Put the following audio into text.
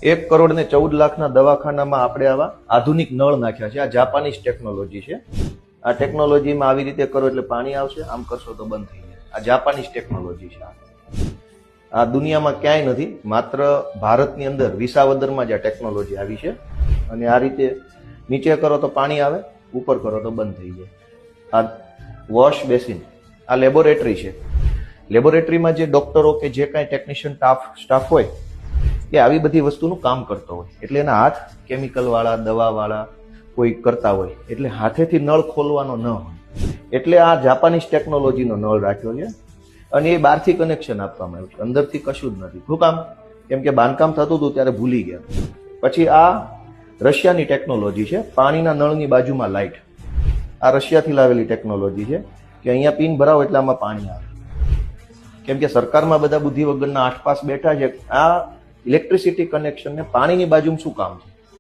1,14,00,000 દવાખાનામાં આપણે આવા આધુનિક નળ નાખ્યા છે. આ જાપાનીઝ ટેકનોલોજી છે. આ ટેકનોલોજીમાં આવી રીતે કરો એટલે પાણી આવશે, આમ કરશો તો બંધ થઈ જાય. આ જાપાનીઝ ટેકનોલોજી છે. આ દુનિયામાં ક્યાંય નથી, માત્ર ભારતની અંદર વિસાવદરમાં જ આ ટેકનોલોજી આવી છે. અને આ રીતે નીચે કરો તો પાણી આવે, ઉપર કરો તો બંધ થઈ જાય. આ વોશ બેસિન, આ લેબોરેટરી છે. લેબોરેટરીમાં જે ડોક્ટરો કે જે કાંઈ ટેકનિશિયન સ્ટાફ હોય એ આવી બધી વસ્તુનું કામ કરતો હોય, એટલે એના હાથ કેમિકલવાળા, દવાવાળા કોઈ કરતા હોય, એટલે હાથેથી નળ ખોલવાનો ન હોય. એટલે આ જાપાનીઝ ટેકનોલોજીનો નળ રાખ્યો છે. અને એ બહારથી કનેક્શન આપવામાં આવ્યું છે, અંદરથી કશું જ નથી. શું કામ? કેમ કે બાંધકામ થતું હતું ત્યારે ભૂલી ગયા. પછી આ રશિયાની ટેકનોલોજી છે, પાણીના નળની બાજુમાં લાઇટ. આ રશિયાથી લાવેલી ટેકનોલોજી છે કે અહીંયા પિન ભરાવો એટલે આમાં પાણી આવે. કેમ કે સરકારમાં બધા બુદ્ધિ વગરના આઠપાસ બેઠા છે. આ ઇલેક્ટ્રિસિટી કનેક્શનને પાણીની બાજુમાં શું કામ છે?